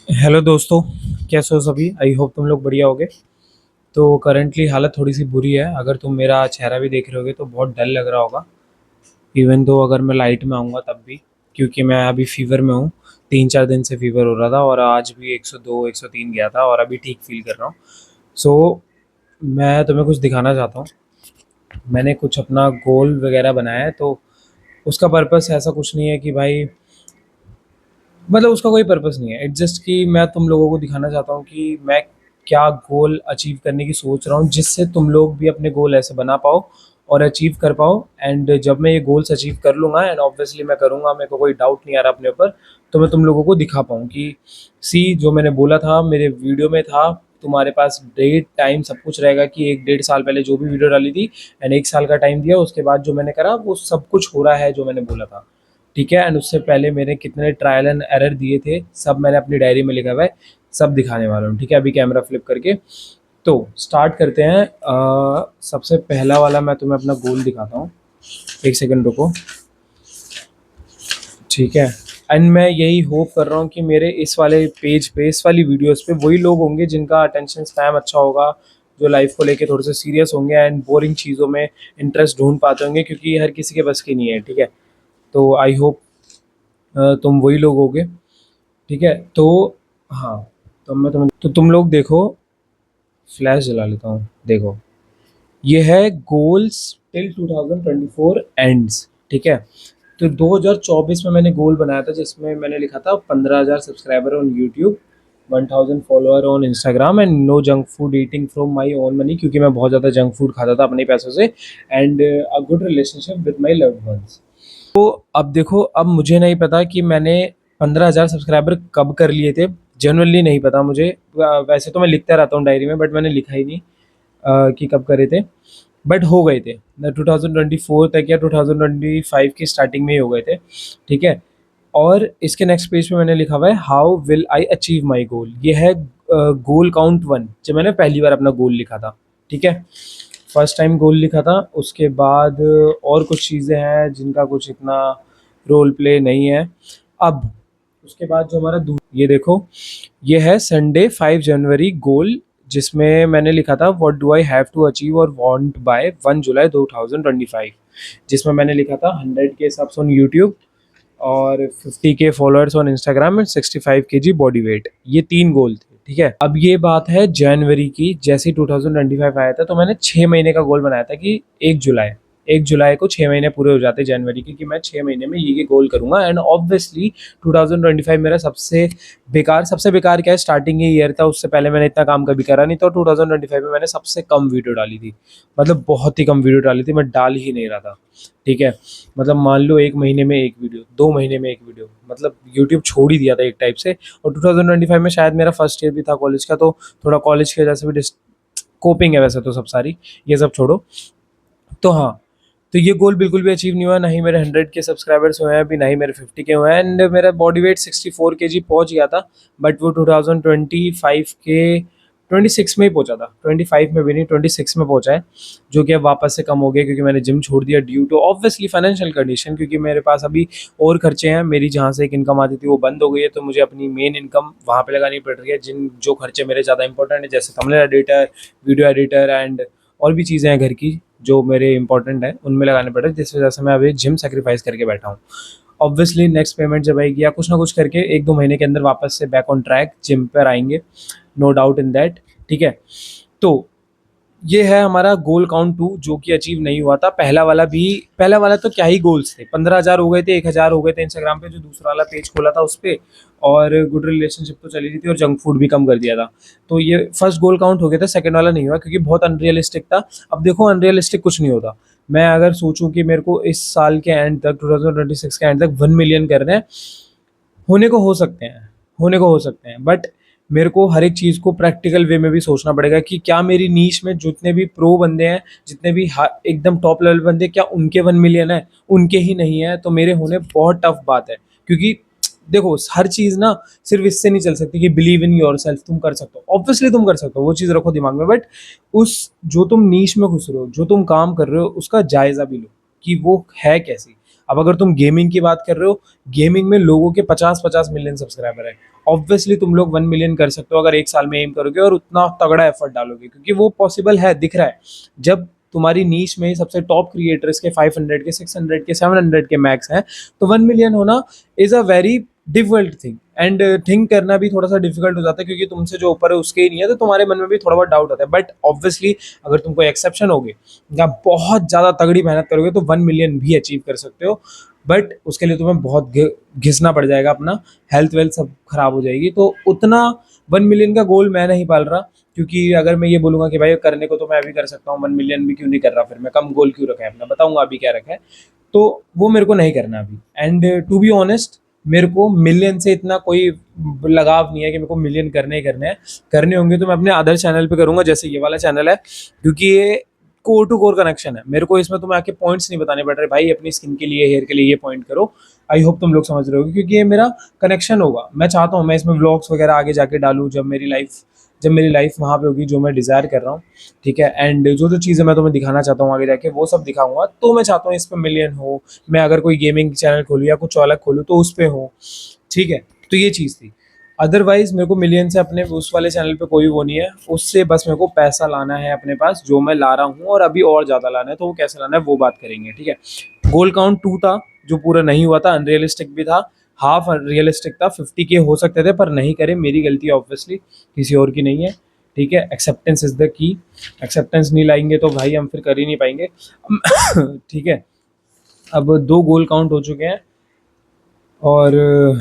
Hello दोस्तों, कैसे हो सभी। आई होप तुम लोग बढ़िया होगे। तो करंटली हालत थोड़ी सी बुरी है। अगर तुम मेरा चेहरा भी देख रहे होगे तो बहुत डल लग रहा होगा। इवन तो अगर मैं लाइट में आऊँगा तब भी, क्योंकि मैं अभी फीवर में हूँ। 3-4 दिन से फीवर हो रहा था और आज भी 102 103 गया था और अभी ठीक फील कर रहा हूँ। सो मैं तुम्हें कुछ दिखाना चाहता हूँ। मैंने कुछ अपना गोल वगैरह बनाया है, तो उसका पर्पस ऐसा कुछ नहीं है कि भाई, मतलब उसका कोई पर्पस नहीं है। इट्स जस्ट कि मैं तुम लोगों को दिखाना चाहता हूँ कि मैं क्या गोल अचीव करने की सोच रहा हूँ, जिससे तुम लोग भी अपने गोल ऐसे बना पाओ और अचीव कर पाओ। एंड जब मैं ये गोल्स अचीव कर लूँगा, एंड ऑब्वियसली मैं करूँगा, मेरे को कोई डाउट नहीं आ रहा अपने ऊपर, तो मैं तुम लोगों को दिखा पाऊँ कि सी जो मैंने बोला था मेरे वीडियो में था। तुम्हारे पास डेट टाइम सब कुछ रहेगा कि 1-1.5 साल पहले जो भी वीडियो डाली थी, एंड 1 साल का टाइम दिया, उसके बाद जो मैंने करा वो सब कुछ हो रहा है जो मैंने बोला था। ठीक है। एंड उससे पहले मैंने कितने ट्रायल एंड एरर दिए थे सब मैंने अपनी डायरी में लिखा हुआ है। सब दिखाने वाला हूँ। ठीक है, अभी कैमरा फ्लिप करके तो स्टार्ट करते हैं। सबसे पहला वाला मैं तुम्हें अपना गोल दिखाता हूँ। एक सेकंड रुको। ठीक है। एंड मैं यही होप कर रहा हूँ कि मेरे इस वाले पेज पे, इस वाली वीडियोस पे वही लोग होंगे जिनका अटेंशन स्पैम अच्छा होगा, जो लाइफ को लेके थोड़े से सीरियस होंगे एंड बोरिंग चीज़ों में इंटरेस्ट ढूंढ पाते होंगे, क्योंकि हर किसी के बस की नहीं है। ठीक है। तो आई होप तुम वही लोग होगे। ठीक है। तो हाँ, तो मैं तुम लोग देखो। फ्लैश जला लेता हूँ, देखो। ये है गोल्स टिल 2024 एंड्स। ठीक है। तो 2024 में मैंने गोल बनाया था, जिसमें मैंने लिखा था 15,000 subscriber on YouTube, 1000 follower on Instagram and no junk food eating from my own money, क्योंकि मैं बहुत ज़्यादा जंक फूड खाता था अपने पैसों से। And a good relationship with my loved ones. तो अब देखो, अब मुझे नहीं पता कि मैंने 15,000 सब्सक्राइबर कब कर लिए थे। जनरली नहीं पता मुझे। वैसे तो मैं लिखता रहता हूँ डायरी में, बट मैंने लिखा ही नहीं कि कब करे थे। बट हो गए थे 2024 तक या 2025 की स्टार्टिंग में ही हो गए थे। ठीक है। और इसके नेक्स्ट पेज पे मैंने लिखा हुआ है how will I achieve my goal. ये है गोल काउंट 1, जब मैंने पहली बार अपना गोल लिखा था। ठीक है। फर्स्ट टाइम गोल लिखा था। उसके बाद और कुछ चीज़ें हैं जिनका कुछ इतना रोल प्ले नहीं है। अब उसके बाद जो हमारा ये देखो, ये है संडे 5 जनवरी गोल, जिसमें मैंने लिखा था what do I have to achieve और वांट बाय 1 जुलाई 2025, जिसमें मैंने लिखा था 100K सब्स ऑन यूट्यूब और 50K followers on Instagram and 65 kg body weight. ये 3 गोल थे। ठीक है। अब ये बात है जनवरी की। जैसे ही 2025 आया था तो मैंने 6 महीने का गोल बनाया था कि 1 जुलाई, 1 जुलाई को 6 महीने पूरे हो जाते जनवरी के, कि मैं 6 महीने में ये गोल करूंगा। एंड ऑब्वियसली 2025 मेरा सबसे बेकार क्या है, स्टार्टिंग ही ईयर था। उससे पहले मैंने इतना काम कभी करा नहीं। तो 2025 में मैंने सबसे कम वीडियो डाली थी, मतलब बहुत ही कम वीडियो डाली थी, मैं डाल ही नहीं रहा था। ठीक है। मतलब मान लो 1 महीने में एक वीडियो, 2 महीने में एक वीडियो, मतलब यूट्यूब छोड़ ही दिया था एक टाइप से। और 2025 में शायद मेरा फर्स्ट ईयर भी था कॉलेज का, तो थोड़ा कॉलेज की वजह से भी कोपिंग है वैसे तो सब सारी, ये सब छोड़ो। तो हाँ, तो ये गोल बिल्कुल भी अचीव नहीं हुआ। ना ही मेरे 100K सब्सक्राइबर्स हुए हैं अभी, ना ही मेरे 50K हुए हैं। एंड मेरा बॉडी वेट 64 kg पहुंच गया था, बट वो 2025 के 26 में ही पहुंचा था। 25 में भी नहीं, 26 में पहुंचा है, जो कि अब वापस से कम हो गया क्योंकि मैंने जिम छोड़ दिया due to obviously financial condition, क्योंकि मेरे पास अभी और खर्चे हैं। मेरी जहाँ से एक इनकम आती थी वो बंद हो गई है, तो मुझे अपनी मेन इनकम वहाँ पे लगानी पड़ रही है। जो खर्चे मेरे ज़्यादा इंपॉर्टेंट है, जैसे thumbnail editor, video editor and और भी चीज़ें हैं घर की जो मेरे इंपॉर्टेंट है, उनमें लगाने पड़ रहे हैं, जिस वजह से मैं अभी जिम सेक्रीफाइस करके बैठा हूँ। ऑब्वियसली नेक्स्ट पेमेंट जब आएगी या कुछ ना कुछ करके 1-2 महीने के अंदर वापस से बैक ऑन ट्रैक जिम पर आएंगे, नो डाउट इन दैट। ठीक है। तो ये है हमारा गोल काउंट 2, जो कि अचीव नहीं हुआ था। पहला वाला तो क्या ही गोल्स थे, 15,000 हो गए थे, 1,000 हो गए थे इंस्टाग्राम पे, जो दूसरा वाला पेज खोला था उस पर। और गुड रिलेशनशिप तो चली रही थी और जंक फूड भी कम कर दिया था। तो ये फर्स्ट गोल काउंट हो गया था, सेकंड वाला नहीं हुआ क्योंकि बहुत अनरियलिस्टिक था। अब देखो, अनरियलिस्टिक कुछ नहीं होता। मैं अगर सोचूं कि मेरे को इस साल के एंड तक, 2026 के एंड तक 1 मिलियन करने हैं, होने को हो सकते हैं, होने को हो सकते हैं, बट मेरे को हर एक चीज़ को प्रैक्टिकल वे में भी सोचना पड़ेगा कि क्या मेरी नीश में जितने भी प्रो बंदे हैं, जितने भी एकदम टॉप लेवल बंदे, क्या उनके 1 मिलियन है, उनके ही नहीं है, तो मेरे होने बहुत टफ बात है। क्योंकि देखो, हर चीज़ ना सिर्फ इससे नहीं चल सकती कि बिलीव इन योर सेल्फ, तुम कर सकते हो, ऑब्वियसली तुम कर सकते हो, वो चीज़ रखो दिमाग में, बट जो तुम नीश में घुस रहे हो, जो तुम काम कर रहे हो, उसका जायज़ा भी लो कि वो है कैसी। अब अगर तुम गेमिंग की बात कर रहे हो, गेमिंग में लोगों के 50-50 मिलियन सब्सक्राइबर है। ऑब्वियसली तुम लोग 1 मिलियन कर सकते हो अगर एक साल में एम करोगे और उतना तगड़ा एफर्ट डालोगे, क्योंकि वो पॉसिबल है, दिख रहा है। जब तुम्हारी नीश में सबसे टॉप क्रिएटर्स के 500 के 600 के 700 के मैक्स हैं, तो 1 मिलियन होना is a very difficult thing, and think करना भी थोड़ा सा डिफिकल्ट हो जाता है, क्योंकि तुमसे जो ऊपर है उसके ही नहीं है, तो तुम्हारे मन में भी थोड़ा बहुत डाउट आता है। बट ऑब्वियसली अगर तुम कोई एक्सेप्शन होगे या बहुत ज़्यादा तगड़ी मेहनत करोगे तो 1 मिलियन भी अचीव कर सकते हो। बट उसके लिए तुम्हें बहुत घिसना पड़ जाएगा, अपना हेल्थ वेल्थ सब खराब हो जाएगी। तो उतना 1 मिलियन का गोल मैं नहीं पाल रहा, क्योंकि अगर मैं ये बोलूँगा कि भाई करने को तो मैं अभी कर सकता हूँ, 1 मिलियन भी क्यों नहीं कर रहा, फिर मैं कम गोल क्यों रखा है अपना, बताऊँगा अभी क्या रखा है। तो वो मेरे को नहीं करना अभी। एंड टू बी ऑनेस्ट, मेरे को मिलियन से इतना कोई लगाव नहीं है कि मेरे को मिलियन करने ही करने हैं। करने होंगे तो मैं अपने अदर चैनल पे करूंगा, जैसे ये वाला चैनल है, क्योंकि ये कोर टू कोर कनेक्शन है। मेरे को इसमें तुम्हें आके पॉइंट्स नहीं बताने पड़ रहे भाई अपनी स्किन के लिए, हेयर के लिए ये पॉइंट करो। आई होप तुम लोग समझ रहे हो, क्योंकि ये मेरा कनेक्शन होगा। मैं चाहता हूँ मैं इसमें व्लॉग्स वगैरह आगे जाके डालूँ, जब मेरी लाइफ वहाँ पे होगी जो मैं डिज़ायर कर रहा हूँ, ठीक है। एंड जो जो चीज़ें मैं तुम्हें दिखाना चाहता हूँ आगे जाके वो सब दिखाऊंगा। तो मैं चाहता हूँ इस पर मिलियन हो, मैं अगर कोई गेमिंग चैनल खोलूँ या कुछ अलग खोलूँ तो उस पर हो, ठीक है। तो ये चीज़ थी। अदरवाइज मेरे को मिलियन से अपने उस वाले चैनल पे कोई वो नहीं है, उससे बस मेरे को पैसा लाना है अपने पास, जो मैं ला रहा हूँ, और अभी और ज़्यादा लाना है। तो वो कैसे लाना है वो बात करेंगे, ठीक है। गोल काउंट 2 था जो पूरा नहीं हुआ था, अनरियलिस्टिक भी था, हाफ रियलिस्टिक था। 50 के हो सकते थे पर नहीं करे, मेरी गलती है ऑब्वियसली, किसी और की नहीं है, ठीक है। Acceptance is the key. Acceptance नहीं लाएंगे तो भाई हम फिर कर ही नहीं पाएंगे। ठीक है। अब 2 गोल काउंट हो चुके हैं, और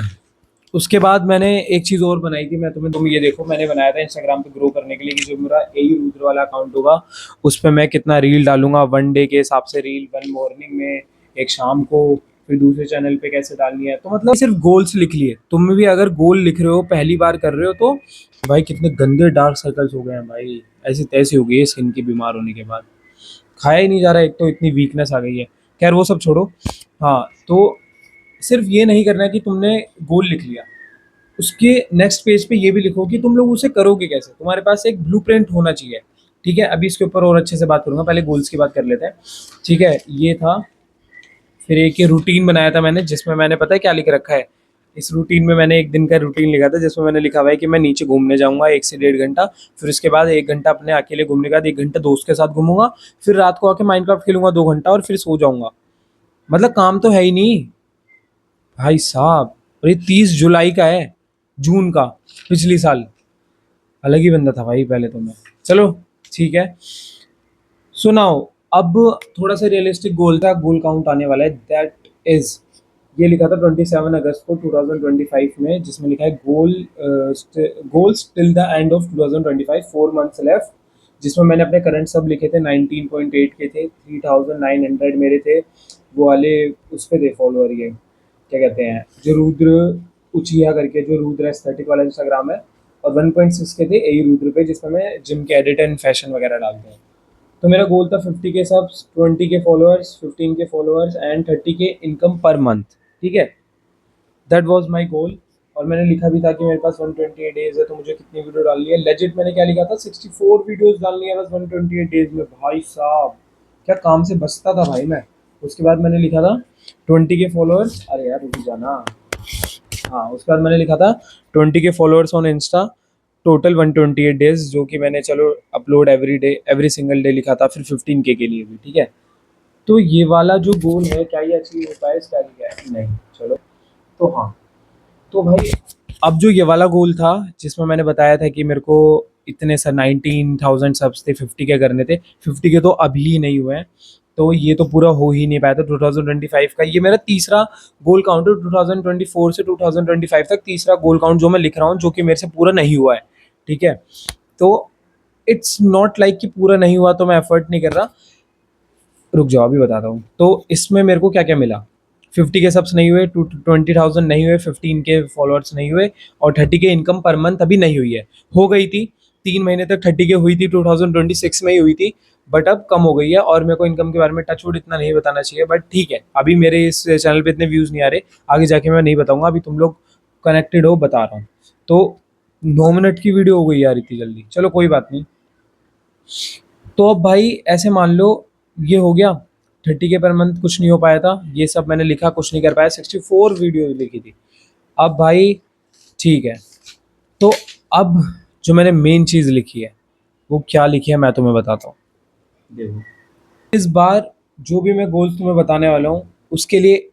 उसके बाद मैंने एक चीज़ और बनाई थी। मैं तुम ये देखो, मैंने बनाया था इंस्टाग्राम पे ग्रो करने के लिए कि जो मेरा एई रुद्र वाला अकाउंट होगा उस पर मैं कितना रील डालूंगा, 1 डे के हिसाब से रील, 1 मॉर्निंग में, एक शाम को, फिर दूसरे चैनल पे कैसे डालनी है। तो मतलब सिर्फ गोल्स लिख लिए। तुम भी अगर गोल लिख रहे हो, पहली बार कर रहे हो, तो भाई कितने गंदे डार्क सर्कल्स हो गए हैं भाई, ऐसी तैसी हो गई है स्किन की बीमार होने के बाद। खाया ही नहीं जा रहा, एक तो इतनी वीकनेस आ गई है। खैर वो सब छोड़ो। हाँ, तो सिर्फ ये नहीं करना है कि तुमने गोल लिख लिया, उसके नेक्स्ट पेज पे ये भी लिखो कि तुम लोग उसे करोगे कैसे। तुम्हारे पास एक ब्लूप्रिंट होना चाहिए, ठीक है। अभी इसके ऊपर और अच्छे से बात करूंगा, पहले गोल्स की बात कर लेते हैं, ठीक है। ये था। फिर एक ये रूटीन बनाया था मैंने, जिसमें मैंने पता है क्या लिख रखा है। इस रूटीन में मैंने एक दिन का रूटीन लिखा था, जिसमें मैंने लिखा हुआ है कि मैं नीचे घूमने जाऊंगा 1 से 1.5 घंटा, फिर उसके बाद 1 घंटा अपने अकेले घूमने के बाद 1 घंटा दोस्त के साथ घूमूंगा, फिर रात को आके माइनक्राफ्ट खेलूंगा 2 घंटा और फिर सो जाऊंगा। मतलब काम तो है ही नहीं भाई साहब। और ये 30 जुलाई का है, जून का, पिछली साल। अलग ही बंदा था भाई पहले तो मैं। चलो ठीक है, सुनाओ। अब थोड़ा सा रियलिस्टिक गोल था, गोल काउंट आने वाला है, दैट इज, ये लिखा था 27 अगस्त को 2025 में, जिसमें लिखा है goals till the end of 2025, 4 months left. जिसमें मैंने अपने करंट सब लिखे थे, 19.8 के थे, 3900 मेरे थे वो वाले, उस पे थे फॉलोअर, ये क्या कहते हैं, जो रुद्र उचिया करके, जो रुद्र एस्थेटिक वाला इंस्टाग्राम है, और 1.6 के थे ए रुद्र पे, जिसमें मैं जिम के एडिट एंड फैशन वगैरह डालते हैं। तो मेरा गोल था 50 के सब्स, 20 के फॉलोअर्स, 15 के फॉलोअर्स एंड 30 के इनकम पर मंथ, ठीक है। That was my goal. और मैंने लिखा भी था कि मेरे पास 128 डेज है, तो मुझे कितनी वीडियो डालनी है। लेजिट मैंने क्या लिखा था, 64 वीडियोस डालनी है बस 128 डेज में। भाई साहब क्या काम से बचता था भाई मैं। उसके बाद मैंने लिखा था 20 के फॉलोअर्स, अरे यार रुक जाना। हाँ, उसके बाद मैंने लिखा था 20 के followers on Insta, total 128 days, जो कि मैंने चलो upload every day, every single day लिखा था, फिर 15 के लिए भी, ठीक है। तो ये वाला जो गोल है, क्या ये अचीव हो पाया, इसका क्या है, नहीं, चलो। तो हाँ, तो भाई अब जो ये वाला गोल था, जिसमें मैंने बताया था कि मेरे को इतने सर 19,000 सब्स थे, 50 के करने थे, 50 के तो अभी ही नहीं हुए हैं। तो ये तो पूरा हो ही नहीं पाया था 2025 का। ये मेरा तीसरा गोल काउंट है, 2024 से 2025 तक तीसरा गोल काउंट जो मैं लिख रहा हूँ, जो कि मेरे से पूरा नहीं हुआ है, ठीक है। तो इट्स नॉट लाइक कि पूरा नहीं हुआ तो मैं एफर्ट नहीं कर रहा। रुक जाओ अभी बताता हूँ। तो इसमें मेरे को क्या क्या मिला, 50 के सब्स नहीं हुए, 20,000 नहीं हुए, 15 के फॉलोअर्स नहीं हुए, और 30 के इनकम पर मंथ अभी नहीं हुई है। हो गई थी 3 महीने तक, 30 के हुई थी 2026 में ही हुई थी, बट अब कम हो गई है। और मेरे को इनकम के बारे में टच वुड इतना नहीं बताना चाहिए, बट ठीक है, अभी मेरे इस चैनल पे इतने व्यूज़ नहीं आ रहे, आगे जाके मैं नहीं बताऊंगा, अभी तुम लोग कनेक्टेड हो, बता रहा हूँ। तो 9 मिनट की वीडियो हो गई यार इतनी जल्दी, चलो कोई बात नहीं। तो अब भाई ऐसे मान लो ये हो गया, 30 के पर मंथ कुछ नहीं हो पाया था, ये सब मैंने लिखा, कुछ नहीं कर पाया, 64 वीडियो लिखी थी। अब भाई ठीक है, तो अब जो मैंने मेन चीज़ लिखी है वो क्या लिखी है मैं तुम्हें बताता हूँ। देखो, इस बार जो भी मैं गोल्स तुम्हें बताने वाला हूँ उसके लिए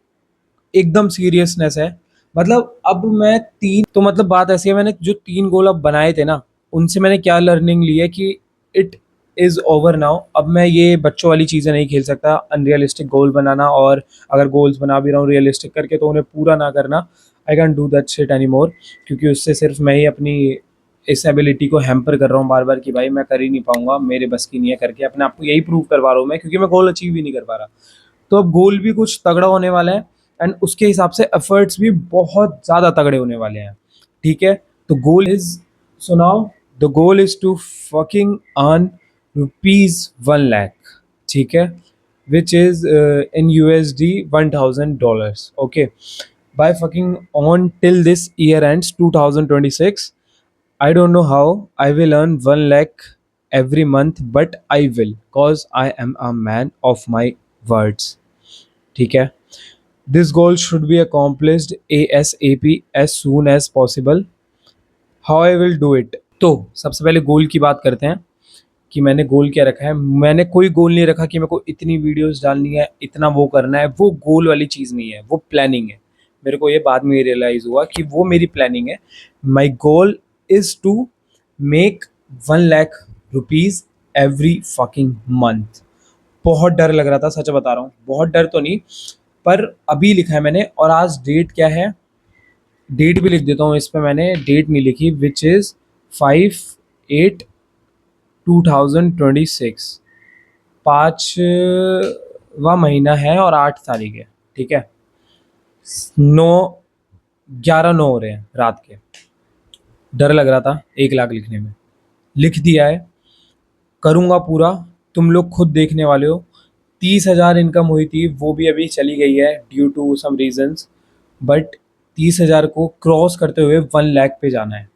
एकदम सीरियसनेस है। मतलब अब मैं तीन, तो मतलब बात ऐसी है, मैंने जो 3 गोल अब बनाए थे ना, उनसे मैंने क्या लर्निंग ली है कि इट इज़ ओवर नाउ। अब मैं ये बच्चों वाली चीज़ें नहीं खेल सकता, अनरियलिस्टिक गोल बनाना, और अगर गोल्स बना भी रहा हूँ रियलिस्टिक करके तो उन्हें पूरा ना करना। I can do that shit any more, क्योंकि उससे सिर्फ मैं ही अपनी इस एबिलिटी को हैम्पर कर रहा हूँ बार बार कि भाई मैं कर ही नहीं पाऊंगा, मेरे बस की नहीं है करके अपने आप को यही प्रूव करवा रहा हूँ मैं, क्योंकि मैं गोल अचीव ही नहीं कर पा रहा। तो अब गोल भी कुछ तगड़ा होने वाला है, एंड उसके हिसाब से एफर्ट्स भी बहुत ज़्यादा तगड़े होने वाले हैं। ठीक है, तो गोल इज, सुनाओ, the goal is to fucking earn ₹1 lakh. ठीक है, which is in USD $1,000। Okay, by fucking on till this year ends 2026. I don't know how I will earn 1 lakh every month, but I will, cause I am a man of my words. ठीक है, this goal should be accomplished ASAP, as soon as possible. How I will do it. तो सबसे पहले गोल की बात करते हैं कि मैंने गोल क्या रखा है। मैंने कोई गोल नहीं रखा कि मेरे को इतनी वीडियोस डालनी है, इतना वो करना है, वो गोल वाली चीज़ नहीं है, वो प्लानिंग है। मेरे को ये बाद में रियलाइज़ हुआ कि वो मेरी प्लानिंग है। My goal is to make 1 lakh rupees every fucking month. बहुत डर लग रहा था, सच बता रहा हूँ, बहुत डर तो नहीं, पर अभी लिखा है मैंने। और आज डेट क्या है, डेट भी लिख देता हूँ इस पे, मैंने डेट नहीं लिखी, विच इज़ 5/8/2026। 5वां महीना है और 8 तारीख है। ठीक है, 9, 11, 9 हो रहे हैं रात के। डर लग रहा था 1 लाख लिखने में, लिख दिया है, करूँगा पूरा। तुम लोग खुद देखने वाले हो। 30,000 इनकम हुई थी, वो भी अभी चली गई है due to some reasons, but 30,000 को क्रॉस करते हुए 1 लाख पे जाना है।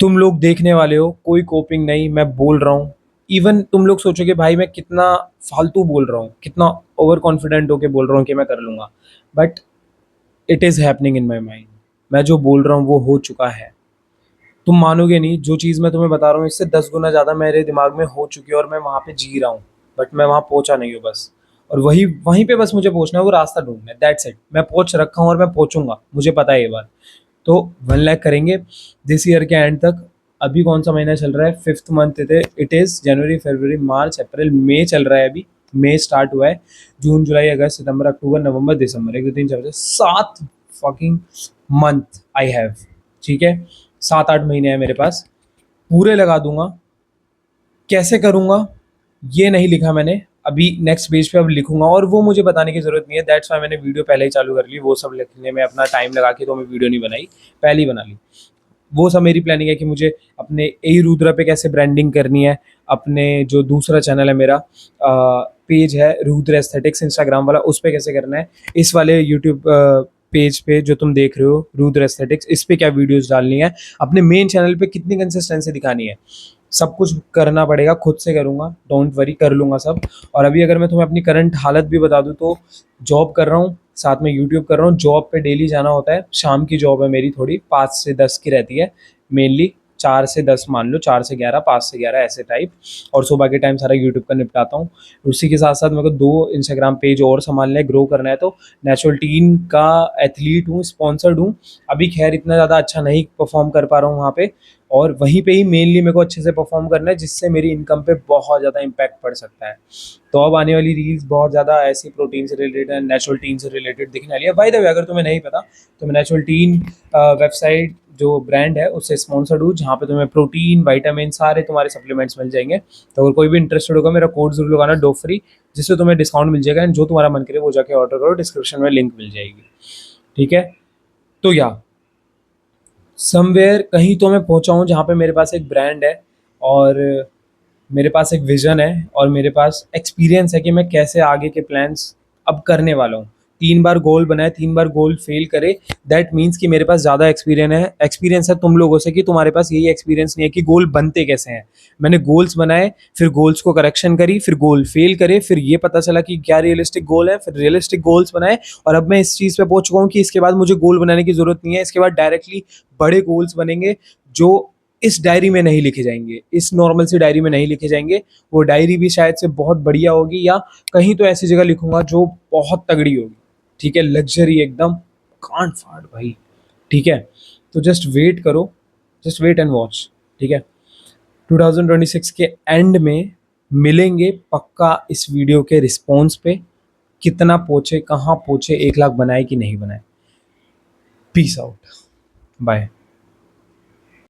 तुम लोग देखने वाले हो, कोई कोपिंग नहीं, मैं बोल रहा हूँ। इवन तुम लोग सोचोगे भाई मैं कितना फालतू बोल रहा हूँ, कितना ओवर कॉन्फिडेंट होके बोल रहा हूँ कि मैं कर लूँगा, but it is happening in my mind. मैं जो बोल रहा हूँ वो हो चुका है। तुम मानोगे नहीं, जो चीज़ मैं तुम्हें बता रहा हूँ इससे 10 गुना ज़्यादा मेरे दिमाग में हो चुकी है, और मैं वहाँ पे जी रहा हूँ, बट मैं वहाँ पहुँचा नहीं हूँ बस। और वही वहीं पे बस मुझे पहुँचना है, वो रास्ता ढूंढना है, दैट्स इट। मैं पहुँच रखा हूँ और मैं पहुँचूंगा, मुझे पता है ये बात। तो 1 लाख करेंगे दिस ईयर के एंड तक। अभी कौन सा महीना चल रहा है, 5th मंथ इट इज़ जनवरी, फरवरी, मार्च, अप्रैल, मई चल रहा है अभी। मई स्टार्ट हुआ है, जून, जुलाई, अगस्त, सितंबर, अक्टूबर, नवंबर, दिसंबर, 1 2 3 4 5 7 फकिंग मंथ आई हैव। ठीक है, 7 8 महीने हैं मेरे पास, पूरे लगा दूंगा। कैसे करूँगा ये नहीं लिखा मैंने, अभी नेक्स्ट पेज पे अब लिखूंगा, और वो मुझे बताने की ज़रूरत नहीं है। दैट्स वाई मैंने वीडियो पहले ही चालू कर ली, वो सब लिखने में अपना टाइम लगा के तो मैं वीडियो नहीं बनाई, पहले ही बना ली। वो सब मेरी प्लानिंग है कि मुझे अपने ए रुद्रा पे कैसे ब्रांडिंग करनी है, अपने जो दूसरा चैनल है मेरा, पेज है रुद्र एस्थेटिक्स इंस्टाग्राम वाला, उस पे कैसे करना है, इस वाले यूट्यूब पेज पे जो तुम देख रहे हो रुद्र एस्थेटिक्स, इस पे क्या वीडियोस डालनी है, अपने मेन चैनल पे कितनी कंसिस्टेंसी दिखानी है, सब कुछ करना पड़ेगा। खुद से करूँगा, डोंट वरी, कर लूँगा सब। और अभी अगर मैं तुम्हें अपनी करंट हालत भी बता दूँ तो जॉब कर रहा हूँ, साथ में यूट्यूब कर रहा हूँ। जॉब पे डेली जाना होता है, शाम की जॉब है मेरी, थोड़ी 5 से 10 की रहती है मेनली, 4 से 10 मान लो, 4 से 11, 5 से 11 ऐसे टाइप। और सुबह के टाइम सारा यूट्यूब का निपटाता हूँ। उसी के साथ साथ मेरे को 2 इंस्टाग्राम पेज और संभालना है, ग्रो करना है। तो नेचुरल टीन का एथलीट हूँ, स्पॉन्सर्ड हूँ। अभी खैर इतना ज़्यादा अच्छा नहीं परफॉर्म कर पा रहा हूँ वहाँ पे, और वहीं पे ही मेनली मेरे को अच्छे से परफॉर्म करना है, जिससे मेरी इनकम पे बहुत ज़्यादा इम्पैक्ट पड़ सकता है। तो अब आने वाली रील्स बहुत ज़्यादा ऐसी प्रोटीन से रिलेटेड है, नेचुरल टीन से रिलेटेड दिखने वाली है। बाय द वे, अगर तुम्हें नहीं पता तो मैं नेचुरल टीन वेबसाइट जो ब्रांड है उससे स्पॉन्सर्ड हूँ, जहाँ पे तुम्हें प्रोटीन, विटामिन, सारे तुम्हारे सप्लीमेंट्स मिल जाएंगे। तो अगर कोई भी इंटरेस्टेड होगा, मेरा कोड जरूर लगाना, डोफ्री, जिससे तुम्हें डिस्काउंट मिल जाएगा, एंड जो तुम्हारा मन करे वो जाके ऑर्डर करो, डिस्क्रिप्शन में लिंक मिल जाएगी। ठीक है, तो या समवेयर कहीं तो मैं पहुंचा हूँ जहाँ पे मेरे पास एक ब्रांड है, और मेरे पास एक विजन है, और मेरे पास एक्सपीरियंस है कि मैं कैसे आगे के प्लान्स अब करने वाला हूँ। 3 बार गोल बनाए, 3 बार गोल फेल करे, दैट मीन्स कि मेरे पास ज़्यादा एक्सपीरियंस है तुम लोगों से, कि तुम्हारे पास यही एक्सपीरियंस नहीं है कि गोल बनते कैसे हैं। मैंने गोल्स बनाए, फिर गोल्स को करेक्शन करी, फिर गोल फेल करे, फिर ये पता चला कि क्या रियलिस्टिक गोल है, फिर रियलिस्टिक गोल्स बनाए, और अब मैं इस चीज़ पे पहुंच चुका हूँ कि इसके बाद मुझे गोल बनाने की ज़रूरत नहीं है। इसके बाद डायरेक्टली बड़े गोल्स बनेंगे जो इस डायरी में नहीं लिखे जाएंगे, इस नॉर्मल सी डायरी में नहीं लिखे जाएंगे। वो डायरी भी शायद से बहुत बढ़िया होगी, या कहीं तो ऐसी जगह लिखूंगा जो बहुत तगड़ी होगी। ठीक है, लग्जरी एकदम, कांट फाड़ भाई। ठीक है, तो जस्ट वेट करो, जस्ट वेट एंड वॉच। ठीक है, 2026 के एंड में मिलेंगे पक्का इस वीडियो के रिस्पॉन्स पे, कितना पहुंचे, कहाँ पहुंचे, 1 लाख बनाए कि नहीं बनाए। Peace out, bye.